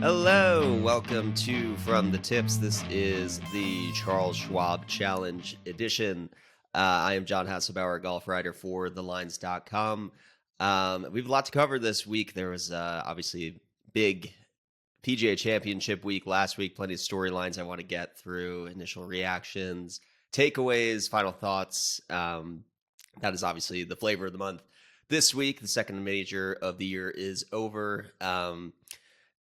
Hello, welcome to From the Tips. This is the Charles Schwab Challenge edition. I am John Hasselbauer, golf writer for thelines.com. We have a lot to cover this week. There was obviously big PGA Championship week last week, plenty of storylines I want to get through, initial reactions, takeaways, final thoughts. That is obviously the flavor of the month. This week, the second major of the year is over.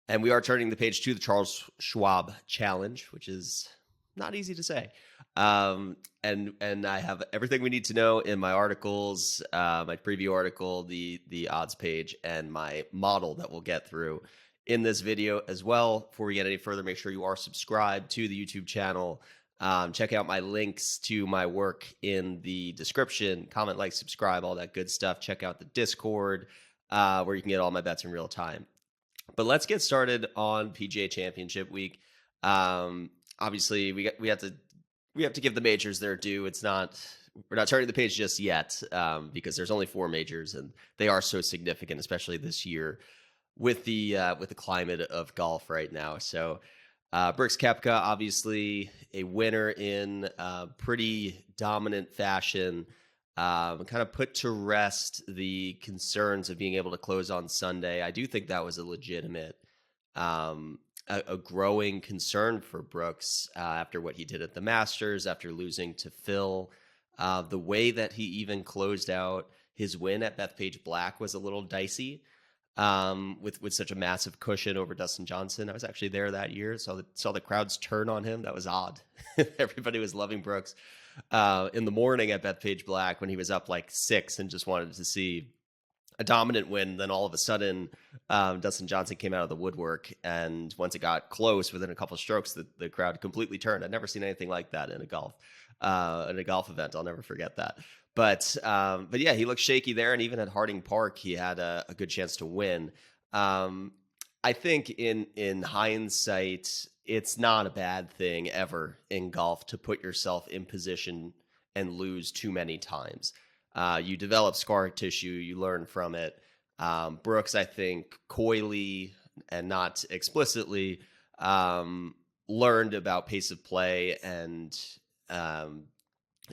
And we are turning the page to the Charles Schwab Challenge, which is not easy to say. And I have everything we need to know in my articles, my preview article, the odds page, and my model that we'll get through in this video as well. Before we get any further, make sure you are subscribed to the YouTube channel. Check out my links to my work in the description. Comment, like, subscribe, all that good stuff. Check out the Discord, where you can get all my bets in real time. But let's get started on PGA Championship week. Obviously, we have to give the majors their due. We're not turning the page just yet, because there's only 4 majors, and they are so significant, especially this year with the climate of golf right now. So, Brooks Koepka, obviously a winner in pretty dominant fashion. Kind of put to rest the concerns of being able to close on Sunday. I do think that was a legitimate, a growing concern for Brooks after what he did at the Masters, after losing to Phil. The way that he even closed out his win at Bethpage Black was a little dicey, with such a massive cushion over Dustin Johnson. I was actually there that year, saw the crowds turn on him. That was odd. Everybody was loving Brooks. In the morning at Bethpage Black when he was up like 6 and just wanted to see a dominant win. Then all of a sudden, Dustin Johnson came out of the woodwork. And once it got close, within a couple of strokes, the crowd completely turned. I'd never seen anything like that in a golf event. I'll never forget that. But yeah, he looked shaky there. And even at Harding Park, he had a good chance to win. I think in hindsight, it's not a bad thing ever in golf to put yourself in position and lose too many times. You develop scar tissue, you learn from it. Brooks, I think, coyly and not explicitly learned about pace of play and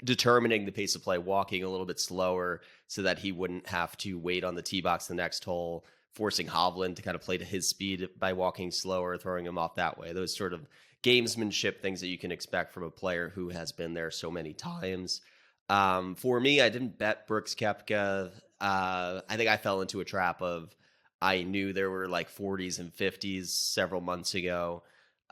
determining the pace of play, walking a little bit slower so that he wouldn't have to wait on the tee box the next hole, forcing Hovland to kind of play to his speed by walking slower, throwing him off that way. Those sort of gamesmanship things that you can expect from a player who has been there so many times. For me, I didn't bet Brooks Koepka. I think I fell into a trap of, I knew there were like 40s and 50s several months ago,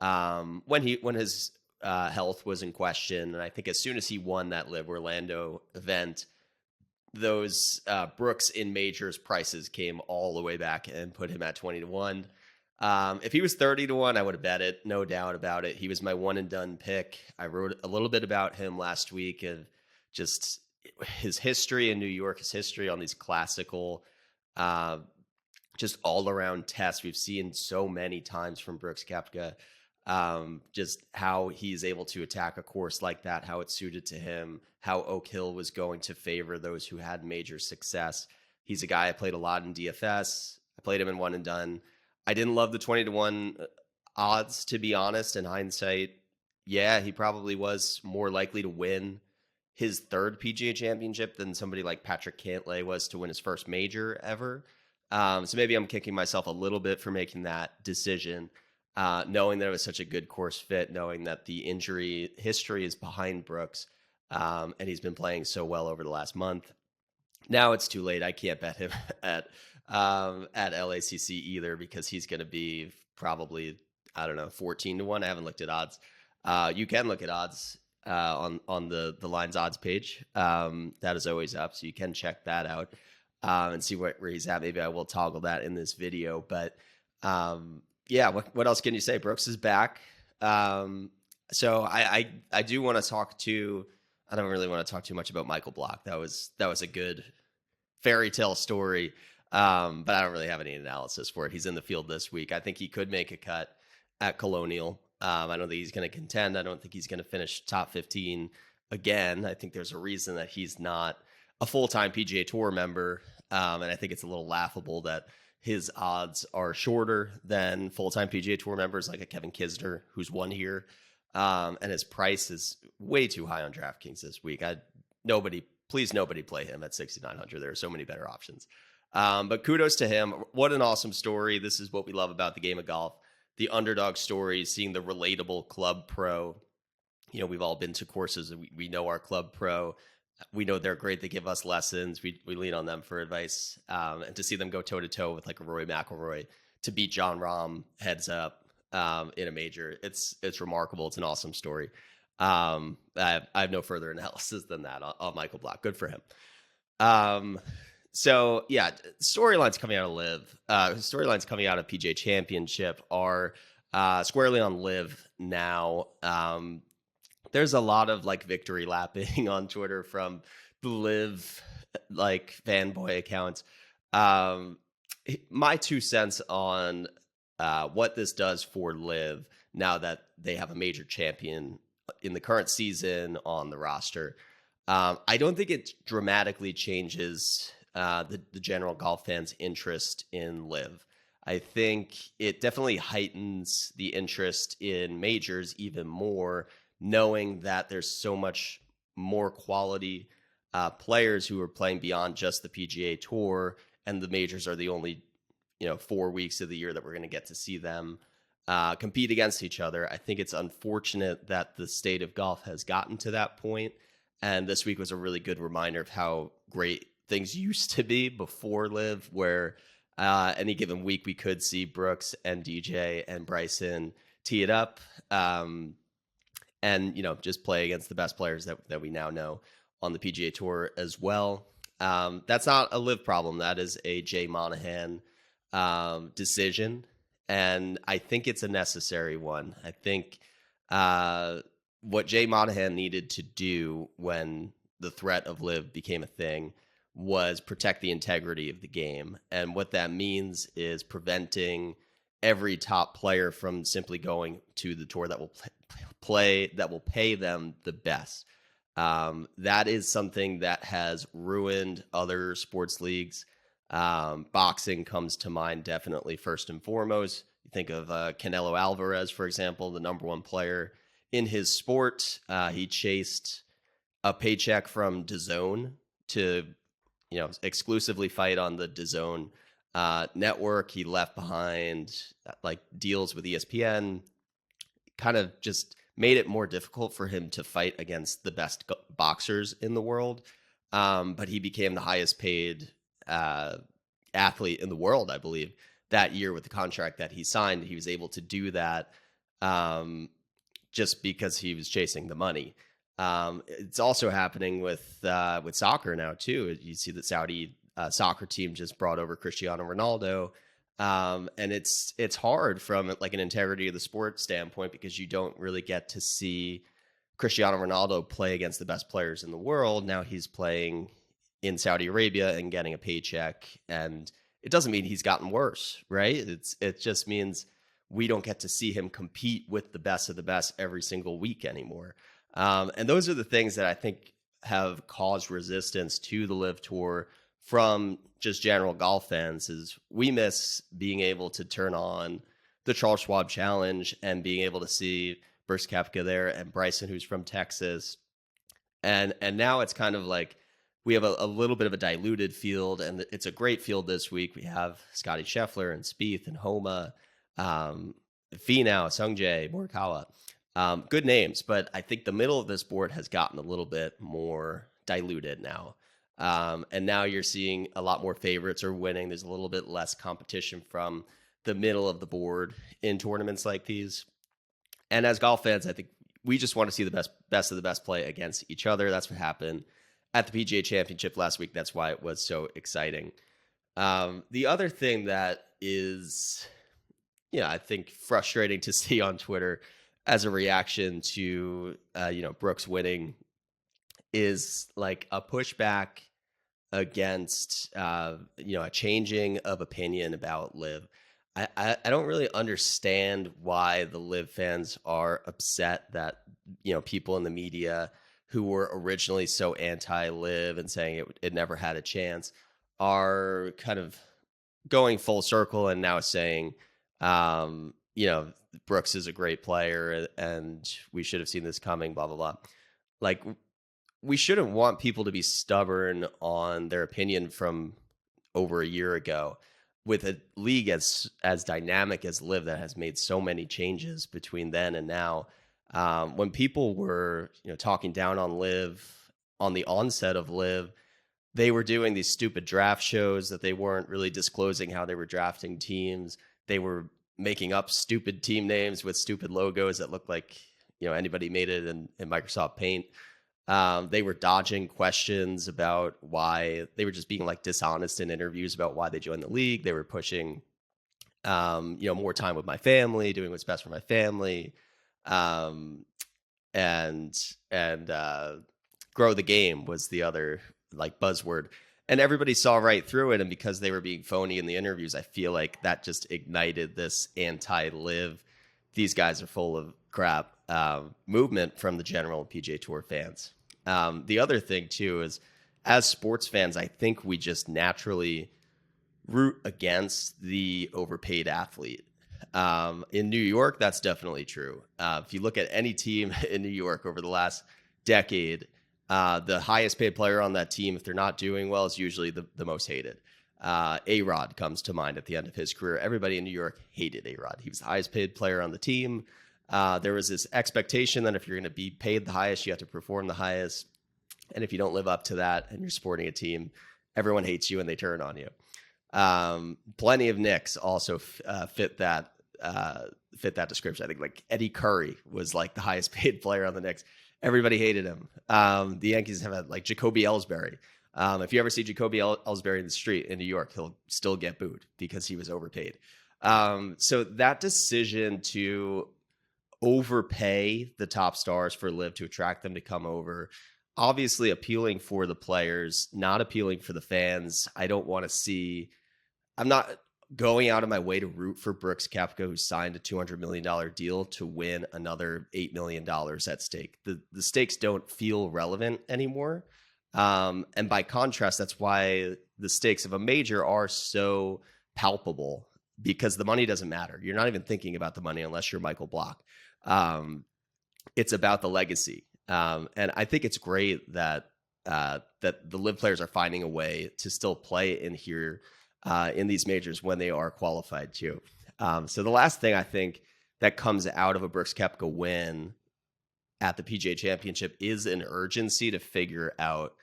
when his health was in question. And I think as soon as he won that Live Orlando event, those Brooks in majors prices came all the way back and put him at 20-1. If he was 30-1, I would have bet it, no doubt about it. He was my one and done pick. I wrote a little bit about him last week and just his history in New York, his history on these classical, just all around tests we've seen so many times from Brooks Koepka. Just how he's able to attack a course like that, how it's suited to him, how Oak Hill was going to favor those who had major success. He's a guy I played a lot in DFS. I played him in one and done. I didn't love the 20-1 odds, to be honest. In hindsight, yeah, he probably was more likely to win his 3rd PGA championship than somebody like Patrick Cantlay was to win his first major ever. So maybe I'm kicking myself a little bit for making that decision. Knowing that it was such a good course fit, knowing that the injury history is behind Brooks, and he's been playing so well over the last month. Now it's too late. I can't bet him at LACC either, because he's going to be probably, 14-1. I haven't looked at odds. You can look at odds on the Lines odds page. That is always up, so you can check that out and see where he's at. Maybe I will toggle that in this video, but yeah, what else can you say? Brooks is back. So I do want to talk to, I don't really want to talk too much about Michael Block. That was a good fairy tale story. But I don't really have any analysis for it. He's in the field this week. I think he could make a cut at Colonial. I don't think he's going to contend. I don't think he's going to finish top 15 again. I think there's a reason that he's not a full-time PGA Tour member. And I think it's a little laughable that his odds are shorter than full-time PGA Tour members like a Kevin Kisner, who's won here. And his price is way too high on DraftKings this week. Please nobody play him at 6,900. There are so many better options. But kudos to him. What an awesome story. This is what we love about the game of golf. The underdog stories, seeing the relatable club pro. We've all been to courses. We know our club pro. We know they're great. They give us lessons. We lean on them for advice. And to see them go toe-to-toe with like a Rory McIlroy to beat Jon Rahm heads up in a major, it's remarkable. It's an awesome story. I have no further analysis than that on Michael Block. Good for him. So yeah, storylines coming out of LIV, storylines coming out of PGA Championship are squarely on LIV now. There's a lot of like victory lapping on Twitter from the LIV like fanboy accounts. My 2 cents on what this does for LIV now that they have a major champion in the current season on the roster. I don't think it dramatically changes the general golf fans' interest in LIV. I think it definitely heightens the interest in majors even more, knowing that there's so much more quality players who are playing beyond just the PGA Tour, and the majors are the only 4 weeks of the year that we're going to get to see them compete against each other. I think it's unfortunate that the state of golf has gotten to that point, and this week was a really good reminder of how great things used to be before LIV, where any given week we could see Brooks and DJ and Bryson tee it up and just play against the best players that we now know on the PGA Tour as well. That's not a LIV problem. That is a Jay Monahan decision, and I think it's a necessary one. I think what Jay Monahan needed to do when the threat of LIV became a thing was protect the integrity of the game. And what that means is preventing every top player from simply going to the tour that will pay them the best. That is something that has ruined other sports leagues. Boxing comes to mind definitely first and foremost. You think of Canelo Alvarez, for example, the number one player in his sport. He chased a paycheck from DAZN to exclusively fight on the DAZN network. He left behind like deals with ESPN, kind of just made it more difficult for him to fight against the best boxers in the world. But he became the highest paid athlete in the world, I believe, that year with the contract that he signed. He was able to do that just because he was chasing the money. It's also happening with soccer now too. You see that Saudi soccer team just brought over Cristiano Ronaldo, and it's hard from like an integrity of the sport standpoint because you don't really get to see Cristiano Ronaldo play against the best players in the world. Now he's playing in Saudi Arabia and getting a paycheck, and it doesn't mean he's gotten worse, right? It just means we don't get to see him compete with the best of the best every single week anymore. And those are the things that I think have caused resistance to the LIV Tour from just general golf fans. Is we miss being able to turn on the Charles Schwab Challenge and being able to see Brooks Koepka there and Bryson, who's from Texas. And now it's kind of like we have a little bit of a diluted field, and it's a great field this week. We have Scotty Scheffler and Spieth and Homa, Finau, Sungjae, Morikawa. Good names, but I think the middle of this board has gotten a little bit more diluted now. And now you're seeing a lot more favorites are winning. There's a little bit less competition from the middle of the board in tournaments like these. And as golf fans, I think we just want to see the best of the best play against each other. That's what happened at the PGA Championship last week. That's why it was so exciting. The other thing that is, I think frustrating to see on Twitter as a reaction to, Brooks winning is like a pushback against, a changing of opinion about LIV. I don't really understand why the LIV fans are upset that, people in the media who were originally so anti-LIV and saying it never had a chance are kind of going full circle and now saying, you know, Brooks is a great player and we should have seen this coming, blah, blah, blah. Like, we shouldn't want people to be stubborn on their opinion from over a year ago with a league as dynamic as Live that has made so many changes between then and now. When people were, talking down on Live on the onset of Live, they were doing these stupid draft shows that they weren't really disclosing how they were drafting teams. They were making up stupid team names with stupid logos that looked like, anybody made it in Microsoft Paint. They were dodging questions about why. They were just being like dishonest in interviews about why they joined the league. They were pushing, more time with my family, doing what's best for my family, and grow the game was the other like buzzword. And everybody saw right through it. And because they were being phony in the interviews, I feel like that just ignited this anti-Live, these guys are full of crap movement from the general PGA Tour fans. The other thing, too, is as sports fans, I think we just naturally root against the overpaid athlete. In New York, that's definitely true. If you look at any team in New York over the last decade, the highest paid player on that team, if they're not doing well, is usually the most hated. A-Rod comes to mind at the end of his career. Everybody in New York hated A-Rod. He was the highest paid player on the team. There was this expectation that if you're going to be paid the highest, you have to perform the highest. And if you don't live up to that and you're supporting a team, everyone hates you and they turn on you. Plenty of Knicks also fit that description. I think like Eddie Curry was like the highest paid player on the Knicks. Everybody hated him. The Yankees have had like Jacoby Ellsbury. If you ever see Jacoby Ellsbury in the street in New York, he'll still get booed because he was overpaid. So that decision to overpay the top stars for Live to attract them to come over, obviously appealing for the players, not appealing for the fans. I don't want to see. I'm not going out of my way to root for Brooks Koepka, who signed a $200 million deal to win another $8 million at stake. The stakes don't feel relevant anymore. And by contrast, that's why the stakes of a major are so palpable, because the money doesn't matter. You're not even thinking about the money unless you're Michael Block. It's about the legacy. And I think it's great that the Live players are finding a way to still play in here in these majors when they are qualified too. So the last thing I think that comes out of a Brooks Koepka win at the PGA Championship is an urgency to figure out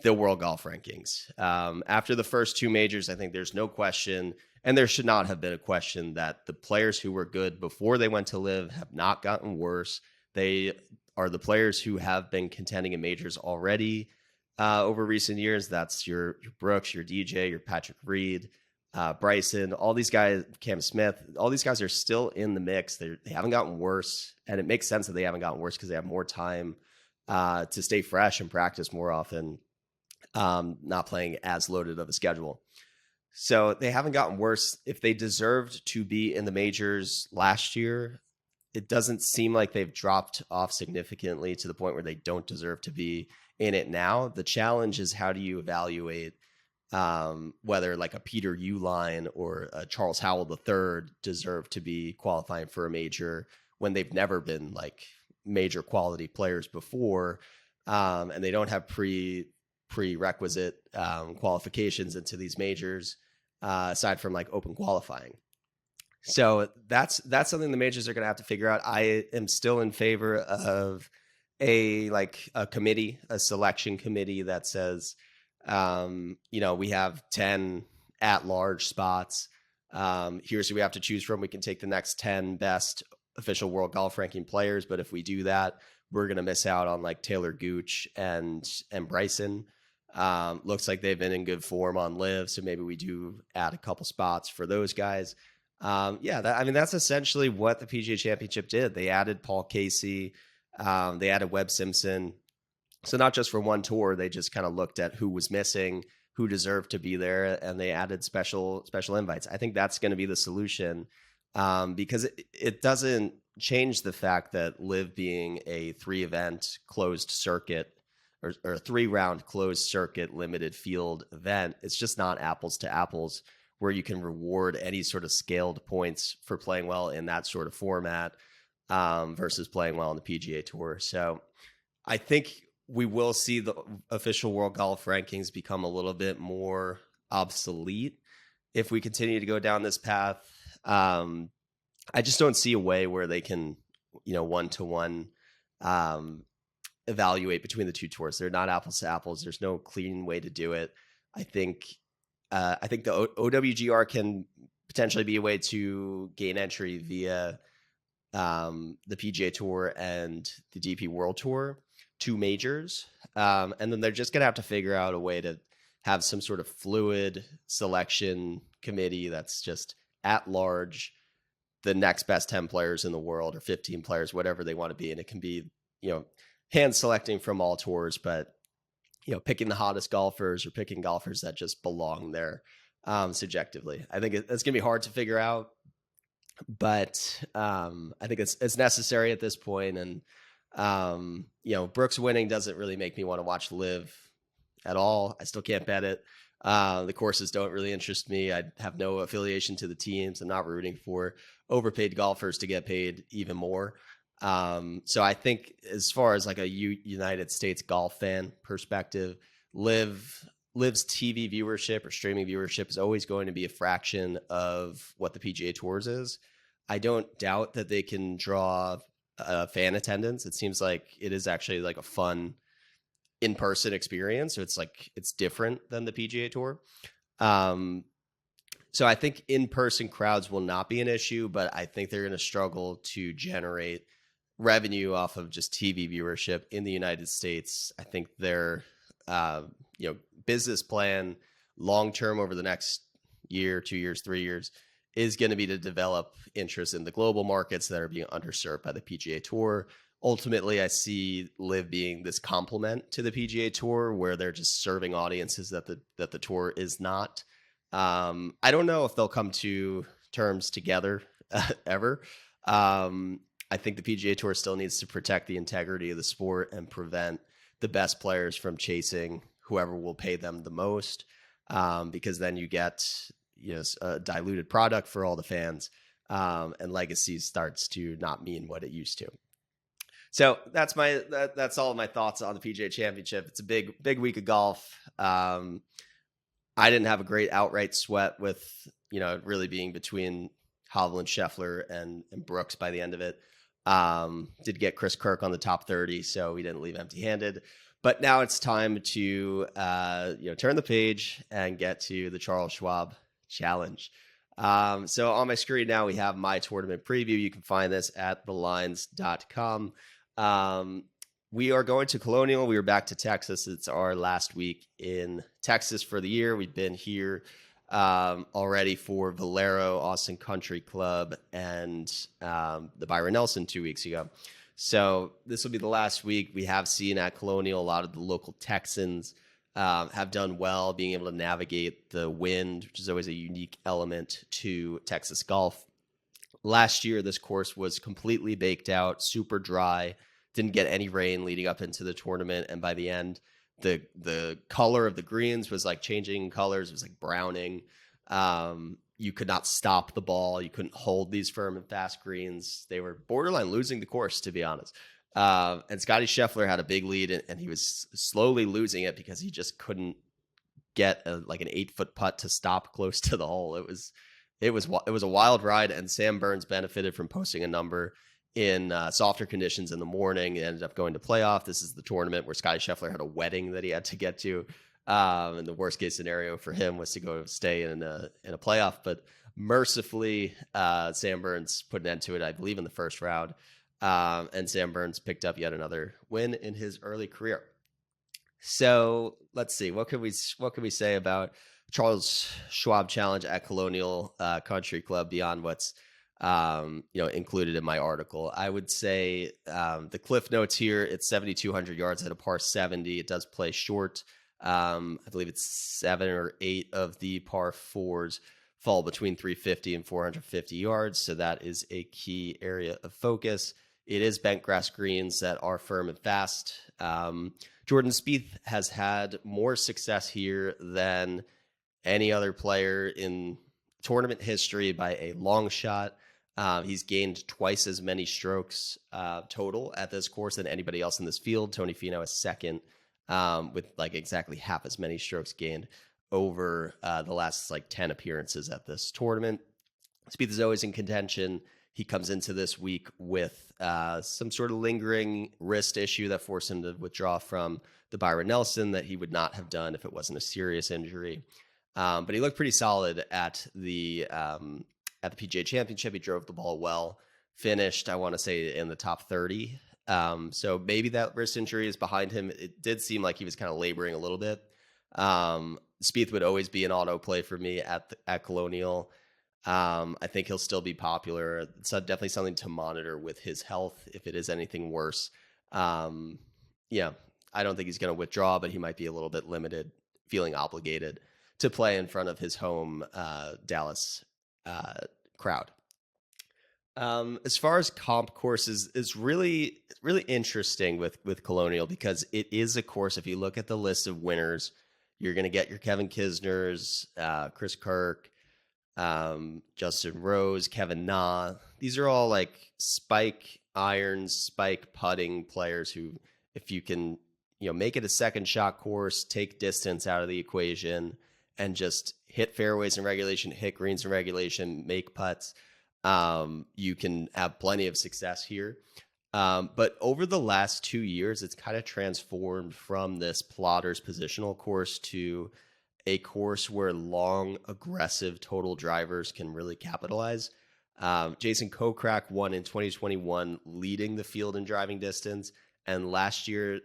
the world golf rankings. After the first two majors, I think there's no question, and there should not have been a question, that the players who were good before they went to Live have not gotten worse. They are the players who have been contending in majors already over recent years. That's your Brooks, your DJ, your Patrick Reed, Bryson, all these guys, Cam Smith, all these guys are still in the mix. They haven't gotten worse, and it makes sense that they haven't gotten worse because they have more time to stay fresh and practice more often, not playing as loaded of a schedule. So they haven't gotten worse. If they deserved to be in the majors last year, it doesn't seem like they've dropped off significantly to the point where they don't deserve to be in it now. The challenge is, how do you evaluate whether like a Peter Uihlein or a Charles Howell III deserve to be qualifying for a major when they've never been like major quality players before, and they don't have prerequisite qualifications into these majors aside from like open qualifying. So that's something the majors are going to have to figure out. I am still in favor of a committee, a selection committee that says, we have 10 at-large spots. Here's who we have to choose from. We can take the next 10 best official world golf ranking players, but if we do that, we're going to miss out on like Taylor Gooch and Bryson. Looks like they've been in good form on Live, so maybe we do add a couple spots for those guys. That's essentially what the PGA Championship did. They added Paul Casey, they added Webb Simpson. So not just for one tour, they just kind of looked at who was missing, who deserved to be there, and they added special invites. I think that's going to be the solution, because it doesn't change the fact that Live being a 3-event closed circuit or a 3-round closed circuit limited field event, it's just not apples to apples where you can reward any sort of scaled points for playing well in that sort of format versus playing well on the PGA Tour. So I think we will see the official world golf rankings become a little bit more obsolete if we continue to go down this path. I just don't see a way where they can, one-to-one evaluate between the two tours. They're not apples to apples. There's no clean way to do it. I think the OWGR can potentially be a way to gain entry via the PGA Tour and the DP World Tour, two majors. And then they're just going to have to figure out a way to have some sort of fluid selection committee that's just at large, the next best 10 players in the world or 15 players, whatever they want to be. And it can be, hand selecting from all tours, but, picking the hottest golfers or picking golfers that just belong there subjectively. I think it's going to be hard to figure out, but I think it's necessary at this point. And, Brooks winning doesn't really make me want to watch LIV at all. I still can't bet it. The courses don't really interest me. I have no affiliation to the teams. I'm not rooting for overpaid golfers to get paid even more. So I think as far as like a United States golf fan perspective, LIV's TV viewership or streaming viewership is always going to be a fraction of what the PGA Tours is. I don't doubt that they can draw fan attendance. It seems like it is actually like a fun in-person experience. So it's different than the PGA Tour. So I think in-person crowds will not be an issue, but I think they're going to struggle to generate revenue off of just TV viewership in the United States. I think their business plan long-term over the next year, 2 years, 3 years is going to be to develop interest in the global markets that are being underserved by the PGA Tour. Ultimately, I see LIV being this complement to the PGA Tour where they're just serving audiences that the tour is not. I don't know if they'll come to terms together ever. I think the PGA Tour still needs to protect the integrity of the sport and prevent the best players from chasing whoever will pay them the most, because then you get a diluted product for all the fans, and legacy starts to not mean what it used to. So that's all of my thoughts on the PGA Championship. It's a big week of golf. I didn't have a great outright sweat with really being between Hovland, Scheffler, and Brooks by the end of it. Did get Chris Kirk on the top 30, so we didn't leave empty-handed. But now it's time to turn the page and get to the Charles Schwab Challenge. So on my screen now we have my tournament preview. You can find this at thelines.com. We are going to Colonial. We are back to Texas. It's our last week in Texas for the year. We've been here already for Valero, Austin Country Club, and the Byron Nelson 2 weeks ago. So this will be the last week. We have seen at Colonial a lot of the local Texans have done well, being able to navigate the wind, which is always a unique element to Texas golf. Last year, this course was completely baked out, super dry, didn't get any rain leading up into the tournament, and by the end, the color of the greens was like changing colors. It was like browning. You could not stop the ball. You couldn't hold these firm and fast greens. They were borderline losing the course, to be honest. And Scottie Scheffler had a big lead, and he was slowly losing it because he just couldn't get an 8-foot putt to stop close to the hole. It was a wild ride, and Sam Burns benefited from posting a number in softer conditions in the morning. He ended up going to playoff. This is the tournament where Scottie Scheffler had a wedding that he had to get to. And the worst case scenario for him was to go stay in a playoff. But mercifully, Sam Burns put an end to it, I believe, in the first round. And Sam Burns picked up yet another win in his early career. So let's see. What can we say about Charles Schwab Challenge at Colonial Country Club beyond what's included in my article? I would say the cliff notes here, it's 7,200 yards at a par 70. It does play short. I believe it's 7 or 8 of the par 4s fall between 350 and 450 yards. So that is a key area of focus. It is bent grass greens that are firm and fast. Jordan Spieth has had more success here than any other player in tournament history by a long shot. He's gained twice as many strokes total at this course than anybody else in this field. Tony Finau is second with like exactly half as many strokes gained over the last like 10 appearances at this tournament. Spieth is always in contention. He comes into this week with some sort of lingering wrist issue that forced him to withdraw from the Byron Nelson that he would not have done if it wasn't a serious injury. But he looked pretty solid at the PGA Championship. He drove the ball well, finished, I want to say, in the top 30. So maybe that wrist injury is behind him. It did seem like he was kind of laboring a little bit. Spieth would always be an auto play for me at Colonial. I think he'll still be popular. It's definitely something to monitor with his health if it is anything worse. Yeah, I don't think he's going to withdraw, but he might be a little bit limited, feeling obligated to play in front of his home Dallas crowd. As far as comp courses, it's really interesting with Colonial because it is a course. If you look at the list of winners, you're going to get your Kevin Kisners, Chris Kirk, Justin Rose, Kevin Na. These are all like spike irons, spike putting players who, if you can, make it a second shot course, take distance out of the equation, and just hit fairways in regulation, hit greens in regulation, make putts, you can have plenty of success here. But over the last 2 years, it's kind of transformed from this plotter's positional course to a course where long, aggressive total drivers can really capitalize. Jason Kokrak won in 2021, leading the field in driving distance. And last year,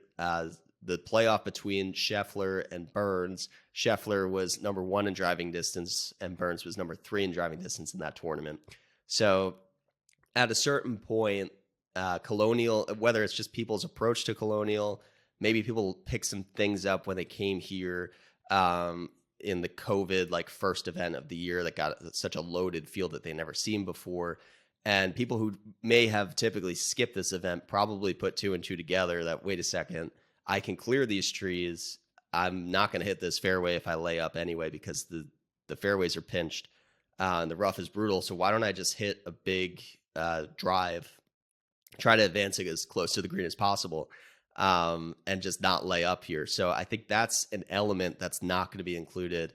the playoff between Scheffler and Burns, Scheffler was number 1 in driving distance, and Burns was number 3 in driving distance in that tournament. So at a certain point, Colonial, whether it's just people's approach to Colonial, maybe people pick some things up when they came here in the COVID first event of the year that got such a loaded field that they never seen before. And people who may have typically skipped this event probably put 2 and 2 together that, wait a second, I can clear these trees. I'm not going to hit this fairway if I lay up anyway because the fairways are pinched and the rough is brutal. So why don't I just hit a big drive, try to advance it as close to the green as possible, and just not lay up here. So I think that's an element that's not going to be included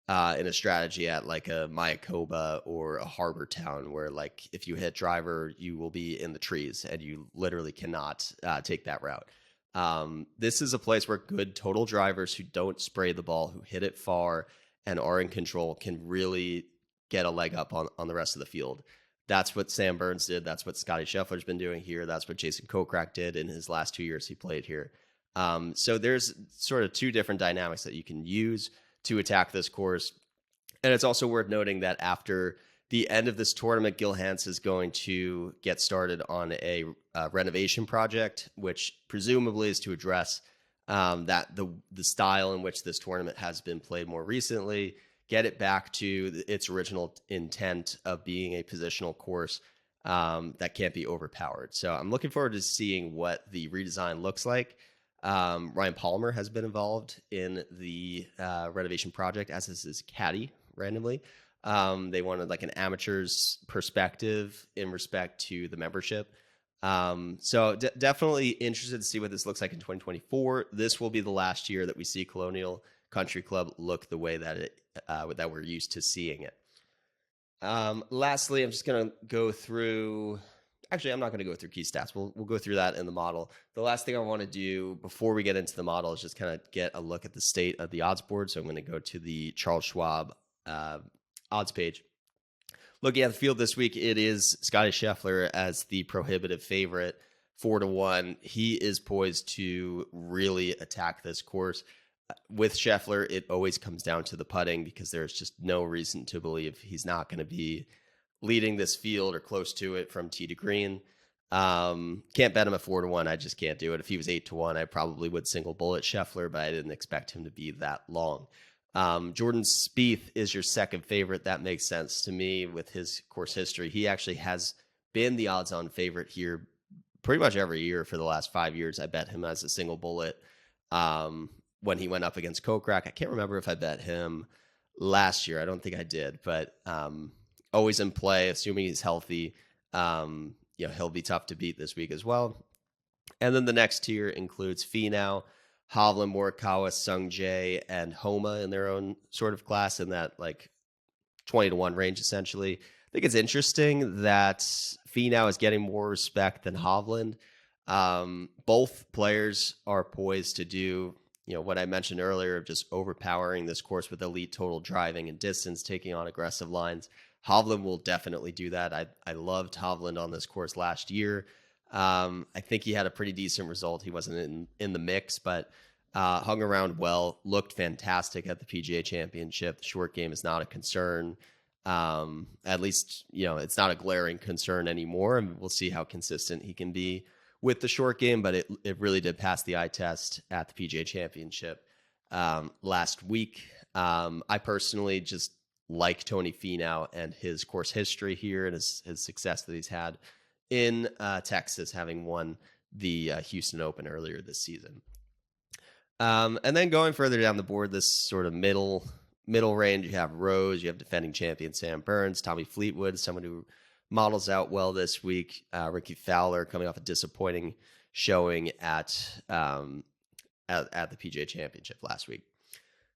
in a strategy at like a Mayakoba or a Harbor Town, where if you hit driver, you will be in the trees and you literally cannot take that route. This is a place where good total drivers who don't spray the ball, who hit it far and are in control, can really get a leg up on the rest of the field. That's what Sam Burns did. That's what Scottie Scheffler's been doing here. That's what Jason Kokrak did in his last 2 years he played here. So there's sort of 2 different dynamics that you can use to attack this course. And it's also worth noting that after the end of this tournament, Gil Hanse is going to get started on a renovation project, which presumably is to address that the style in which this tournament has been played more recently, get it back to its original intent of being a positional course that can't be overpowered. So I'm looking forward to seeing what the redesign looks like. Ryan Palmer has been involved in the renovation project, as is his caddy randomly. They wanted an amateur's perspective in respect to the membership. So definitely interested to see what this looks like in 2024. This will be the last year that we see Colonial Country Club look the way that that we're used to seeing it. Lastly, I'm just going to go through. Actually, I'm not going to go through key stats. We'll go through that in the model. The last thing I want to do before we get into the model is just kind of get a look at the state of the odds board. So I'm going to go to the Charles Schwab odds page. Looking at the field this week, it is Scottie Scheffler as the prohibitive favorite, 4-1. He is poised to really attack this course. With Scheffler, it always comes down to the putting because there's just no reason to believe he's not going to be leading this field or close to it from tee to green. Can't bet him at 4-1. I just can't do it. If he was 8-1, I probably would single bullet Scheffler, but I didn't expect him to be that long. Jordan Spieth is your second favorite. That makes sense to me with his course history. He actually has been the odds-on favorite here pretty much every year for the last 5 years. I bet him as a single bullet when he went up against Kokrak. I can't remember if I bet him last year. I don't think I did, but always in play, assuming he's healthy. He'll be tough to beat this week as well. And then the next tier includes Finau, Hovland, Morikawa, Sungjae, and Homa in their own sort of class in that like 20-1 range, essentially. I think it's interesting that Finau is getting more respect than Hovland. Both players are poised to do, what I mentioned earlier of just overpowering this course with elite total driving and distance, taking on aggressive lines. Hovland will definitely do that. I loved Hovland on this course last year. I think he had a pretty decent result. He wasn't in the mix, but hung around well, looked fantastic at the PGA Championship. The short game is not a concern. At least, it's not a glaring concern anymore. And we'll see how consistent he can be with the short game, but it really did pass the eye test at the PGA Championship last week. I personally just like Tony Finau and his course history here and his success that he's had in Texas, having won the Houston Open earlier this season. And then going further down the board, this sort of middle range, you have Rose, you have defending champion Sam Burns, Tommy Fleetwood, someone who models out well this week, Ricky Fowler coming off a disappointing showing at the PGA Championship last week.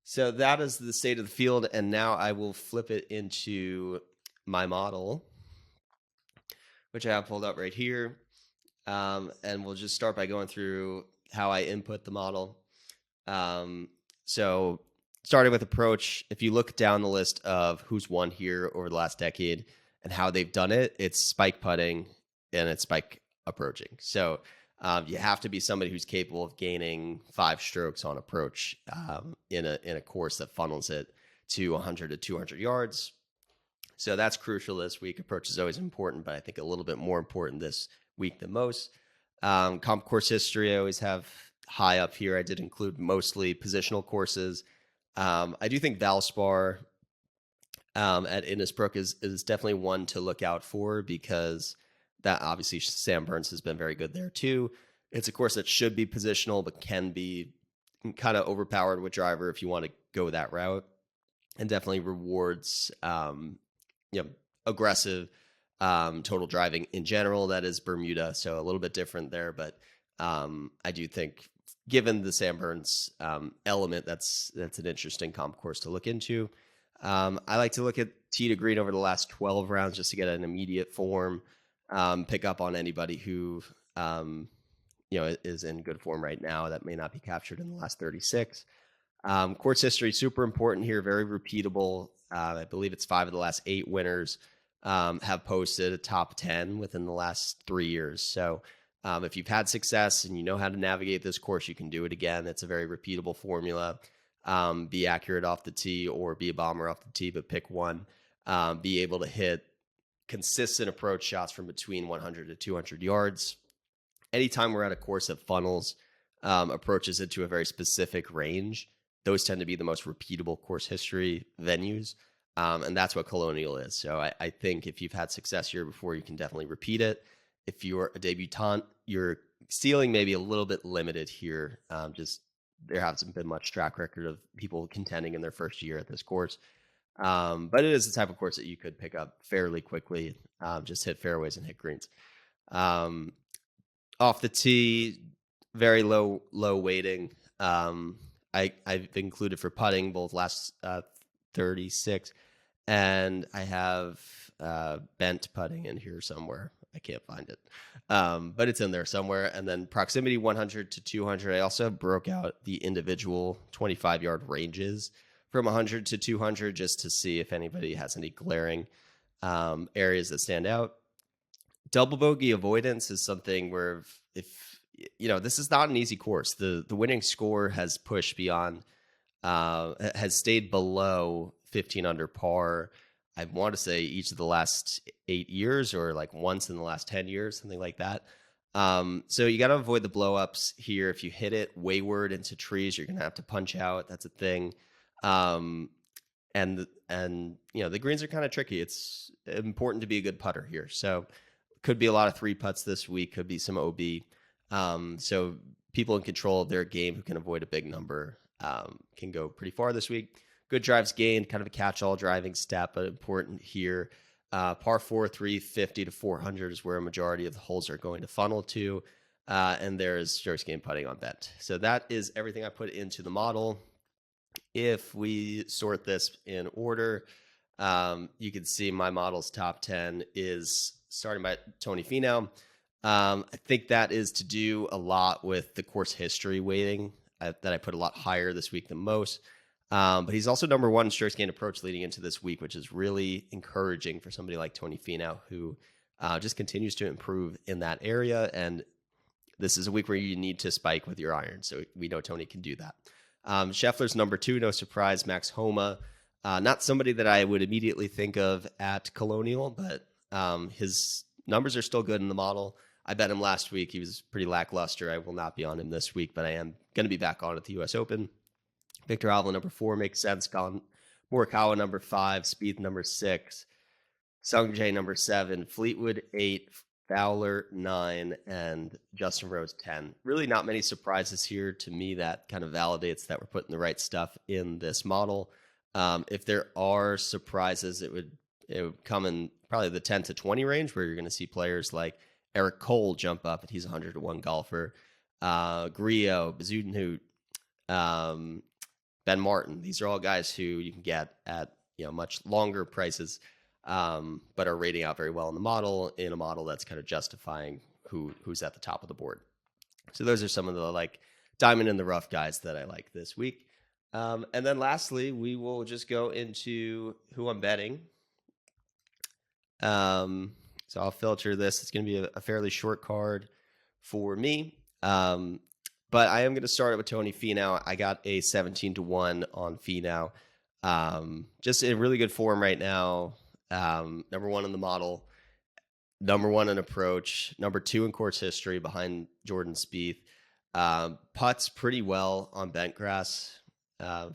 So that is the state of the field, and now I will flip it into my model, which I have pulled up right here. And we'll just start by going through how I input the model. So starting with approach, if you look down the list of who's won here over the last decade and how they've done it, it's spike putting and it's spike approaching. So you have to be somebody who's capable of gaining 5 strokes on approach in a course that funnels it to 100 to 200 yards. So that's crucial this week. Approach is always important, but I think a little bit more important this week than most. Comp course history I always have high up here. I did include mostly positional courses. I do think Valspar at Innisbrook is definitely one to look out for because that obviously Sam Burns has been very good there too. It's a course that should be positional, but can be kind of overpowered with driver if you want to go that route, and definitely rewards aggressive total driving in general. That is Bermuda, so a little bit different there, but I do think given the Sam Burns element, that's an interesting comp course to look into. I like to look at tee to green over the last 12 rounds just to get an immediate form, pick up on anybody who is in good form right now that may not be captured in the last 36. Course history, super important here, very repeatable. I believe it's 5 of the last 8 winners have posted a top 10 within the last 3 years. So if you've had success and you know how to navigate this course, you can do it again. It's a very repeatable formula. Be accurate off the tee or be a bomber off the tee, but pick one. Be able to hit consistent approach shots from between 100 to 200 yards. Anytime we're at a course that funnels approaches into a very specific range, those tend to be the most repeatable course history venues. And that's what Colonial is. So I think if you've had success here before, you can definitely repeat it. If you're a debutant, your ceiling may be a little bit limited here. Just there hasn't been much track record of people contending in their first year at this course. But it is the type of course that you could pick up fairly quickly. Just hit fairways and hit greens. Off the tee, very low weighting. I've included for putting both last 36, and I have bent putting in here somewhere. I can't find it, but it's in there somewhere. And then proximity 100 to 200. I also broke out the individual 25-yard ranges from 100 to 200 just to see if anybody has any glaring areas that stand out. Double bogey avoidance is something where if this is not an easy course. The winning score has pushed beyond, has stayed below 15 under par. I want to say each of the last 8 years or like once in the last 10 years, something like that. So you got to avoid the blowups here. If you hit it wayward into trees, you're going to have to punch out. That's a thing. And the greens are kind of tricky. It's important to be a good putter here. So could be a lot of 3 putts this week, could be some OB. So people in control of their game who can avoid a big number can go pretty far this week. good drives gained, kind of a catch-all driving stat, but important here. Par 4, 350 to 400 is where a majority of the holes are going to funnel to. And there's strokes gained putting on bent. So that is everything I put into the model. If we sort this in order, you can see my model's top 10 is starting by Tony Finau. I think that is to do a lot with the course history weighting that I put a lot higher this week than most. But he's also number one in strokes gained approach leading into this week, which is really encouraging for somebody like Tony Finau, who just continues to improve in that area. And this is a week where you need to spike with your iron. So we know Tony can do that. Scheffler's number 2, no surprise. Max Homa, not somebody that I would immediately think of at Colonial, but his numbers are still good in the model. I bet him last week. He was pretty lackluster. I will not be on him this week, but I am going to be back on at the U.S. Open. Victor Hovland, number 4, makes sense. Colin Morikawa, number 5. Spieth, number 6. Sungjae, number 7. Fleetwood, 8. Fowler, 9. And Justin Rose, 10. Really not many surprises here. To me, that kind of validates that we're putting the right stuff in this model. If there are surprises, it would come in probably the 10 to 20 range, where you're going to see players like Eric Cole jump up, and he's a 100-to-1 golfer. Grillo, Bazudinhout, Ben Martin. These are all guys who you can get at much longer prices, but are rating out very well in the model, in a model that's kind of justifying who's at the top of the board. So those are some of the diamond in the rough guys that I like this week. And then lastly, we will just go into who I'm betting. So I'll filter this. It's going to be a fairly short card for me. But I am going to start it with Tony Finau. I got a 17-to-1 on Finau. Just in really good form right now. Number 1 in the model, number 1 in approach, number 2 in course history behind Jordan Spieth. Putts pretty well on bent grass. Where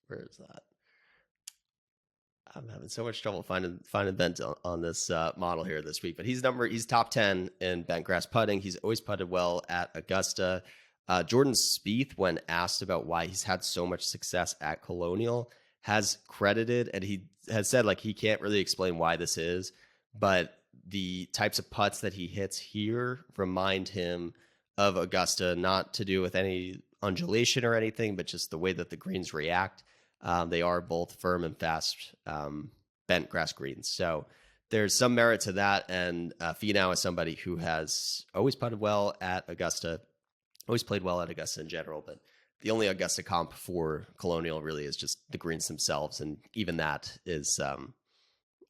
is that? I'm having so much trouble finding bent on this model here this week, but he's top 10 in bent grass putting. He's always putted well at Augusta. Jordan Spieth, when asked about why he's had so much success at Colonial, has credited, and he has said he can't really explain why this is, but the types of putts that he hits here remind him of Augusta, not to do with any undulation or anything, but just the way that the greens react. They are both firm and fast bent grass greens. So there's some merit to that. And Finau is somebody who has always putted well at Augusta, always played well at Augusta in general. But the only Augusta comp for Colonial really is just the greens themselves. And even that is,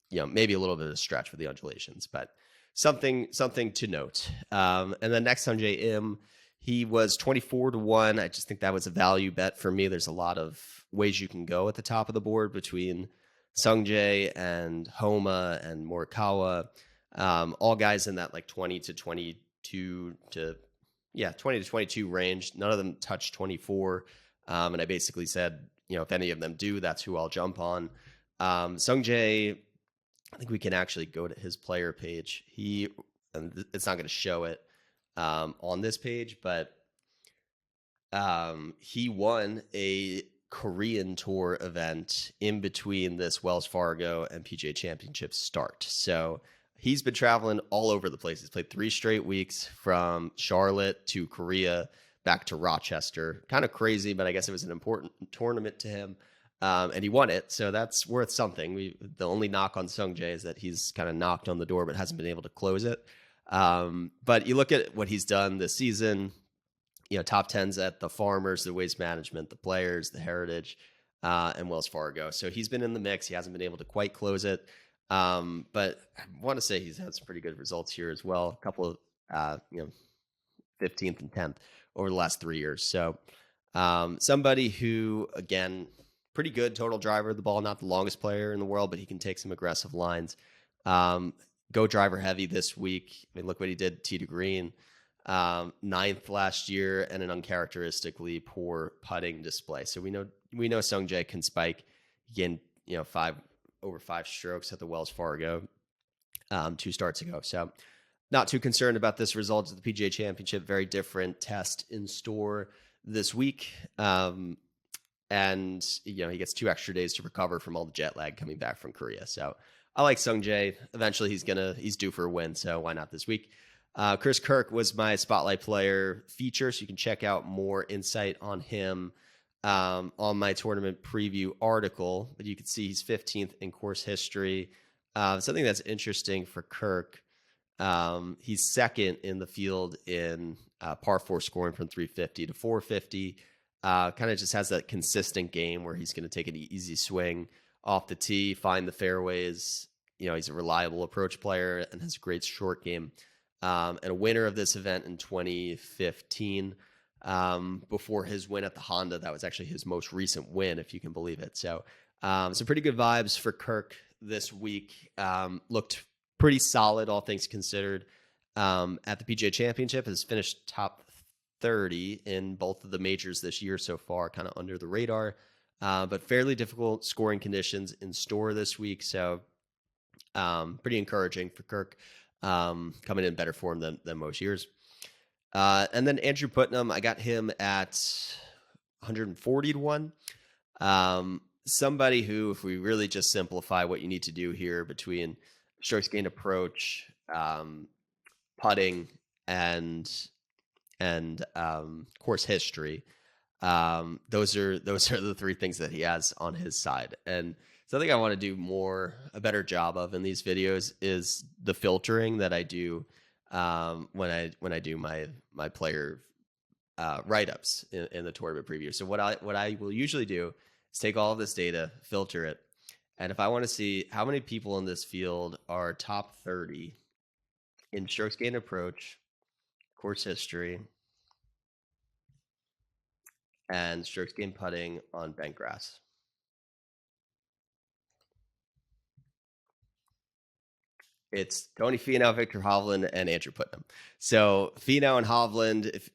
maybe a little bit of a stretch with the undulations, but something to note. And then next on JM, he was 24-to-1. I just think that was a value bet for me. There's a lot of ways you can go at the top of the board between Sungjae and Homa and Morikawa, all guys in that 20 to 22 range. None of them touched 24. And I basically said, if any of them do, that's who I'll jump on. Sungjae, I think we can actually go to his player page. It's not going to show it on this page, but he won a Korean Tour event in between this Wells Fargo and PGA Championship start. So he's been traveling all over the place. He's played 3 straight weeks from Charlotte to Korea back to Rochester. Kind of crazy, but I guess it was an important tournament to him. And he won it, so that's worth something. The only knock on Sungjae is that he's kind of knocked on the door but hasn't been able to close it. But you look at what he's done this season, top 10s at the Farmers, the Waste Management, the Players, the Heritage, and Wells Fargo. So he's been in the mix. He hasn't been able to quite close it. But I want to say he's had some pretty good results here as well. A couple of, 15th and 10th over the last 3 years. So somebody who, again, pretty good total driver of the ball, not the longest player in the world, but he can take some aggressive lines. Go driver heavy this week. I mean, look what he did tee to green. 9th last year, and an uncharacteristically poor putting display. So we know Sungjae can spike. Again, 5 strokes at the Wells Fargo 2 starts ago. So not too concerned about this result of the PGA Championship. Very different test in store this week. and he gets 2 extra days to recover from all the jet lag coming back from Korea. So I like Sung Jae. Eventually he's due for a win, so why not this week? Chris Kirk was my spotlight player feature, so you can check out more insight on him on my tournament preview article. But you can see he's 15th in course history. Something that's interesting for Kirk, he's second in the field in par 4 scoring from 350 to 450. Kind of just has that consistent game where he's going to take an easy swing off the tee, find the fairways. He's a reliable approach player and has a great short game. And a winner of this event in 2015, before his win at the Honda. That was actually his most recent win, if you can believe it. So some pretty good vibes for Kirk this week. Looked pretty solid, all things considered. At the PGA Championship, has finished top 30 in both of the majors this year so far, kind of under the radar. But fairly difficult scoring conditions in store this week. So pretty encouraging for Kirk. Coming in better form than most years. And then Andrew Putnam, I got him at 140 to 1. Somebody who, if we really just simplify what you need to do here between strokes gained approach, putting, and course history, those are the 3 things that he has on his side. And something I want to do a better job of in these videos is the filtering that I do when I do my player write-ups in the tournament preview. So what I will usually do is take all of this data, filter it, and if I want to see how many people in this field are top 30 in strokes gained approach, course history, and strokes gained putting on bent grass. It's Tony Finau, Victor Hovland, and Andrew Putnam. So Finau and Hovland,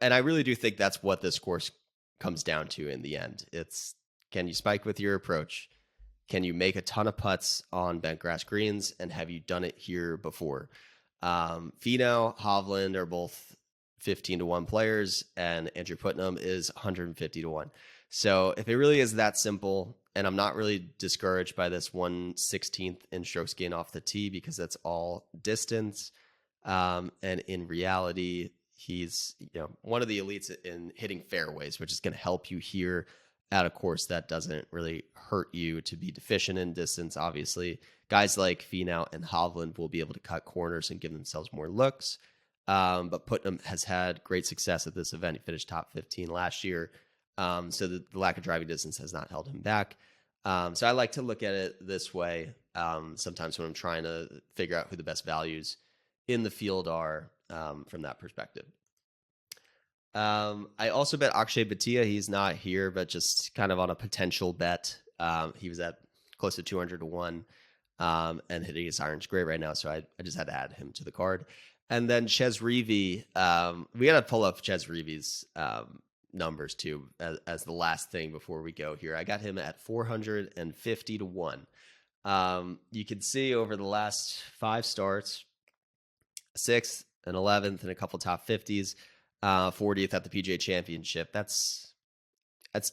and I really do think that's what this course comes down to in the end. It's, can you spike with your approach? Can you make a ton of putts on bent grass greens? And have you done it here before? Finau, Hovland are both 15 to 1 players, and Andrew Putnam is 150 to 1. So if it really is that simple, and I'm not really discouraged by this 1/16 in strokes gained off the tee because that's all distance. And in reality, he's one of the elites in hitting fairways, which is going to help you here at a course that doesn't really hurt you to be deficient in distance. Obviously, guys like Finau and Hovland will be able to cut corners and give themselves more looks. But Putnam has had great success at this event. He finished top 15 last year. So the lack of driving distance has not held him back. So I like to look at it this way. Sometimes when I'm trying to figure out who the best values in the field are from that perspective. I also bet Akshay Bhatia. He's not here, but just kind of on a potential bet. He was at close to 200 to 1 and hitting his irons great right now. So I just had to add him to the card. And then Ches Reavie. We got to pull up Ches Reavie's numbers too as the last thing before we go here. I got him at 450 to 1. You can see over the last 5 starts, 6th and 11th and a couple top 50s, 40th at the PGA Championship. That's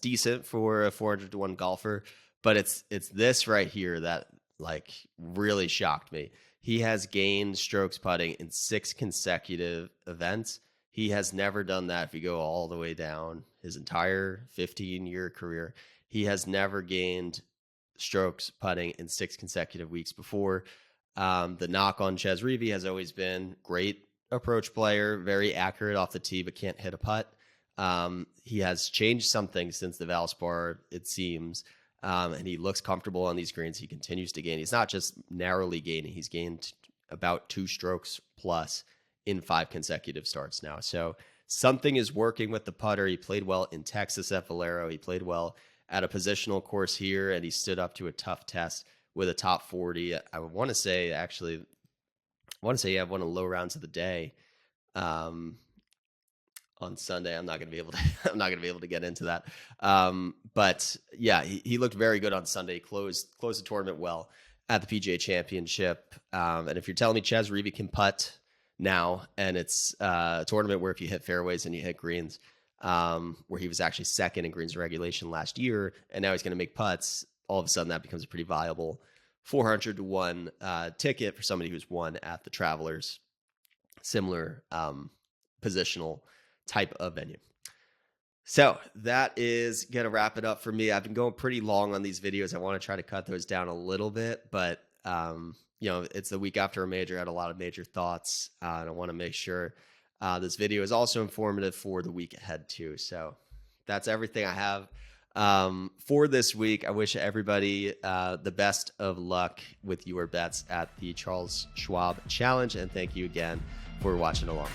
decent for a 400 to 1 golfer, but it's this right here that like really shocked me. He has gained strokes putting in 6 consecutive events. He has never done that if you go all the way down his entire 15-year career. He has never gained strokes putting in 6 consecutive weeks before. The knock on Ches Reavie has always been great approach player, very accurate off the tee, but can't hit a putt. He has changed something since the Valspar, it seems, and he looks comfortable on these greens. He continues to gain. He's not just narrowly gaining. He's gained about 2 strokes plus in 5 consecutive starts now. So something is working with the putter. He played well in Texas at Valero. He played well at a positional course here, and he stood up to a tough test with a top 40. I want to say, actually, one of the low rounds of the day on Sunday. I'm not going to be able to get into that. But yeah, he looked very good on Sunday. He closed the tournament well at the PGA Championship. And if you're telling me Ches Reavie can putt now, and it's a tournament where if you hit fairways and you hit greens, where he was actually second in greens and regulation last year, and now he's going to make putts. All of a sudden, that becomes a pretty viable 400 to 1 ticket for somebody who's won at the Travelers. Similar positional type of venue. So that is going to wrap it up for me. I've been going pretty long on these videos. I want to try to cut those down a little bit, but it's the week after a major. I had a lot of major thoughts, and I want to make sure this video is also informative for the week ahead too. So that's everything I have for this week. I wish everybody the best of luck with your bets at the Charles Schwab Challenge, and thank you again for watching along.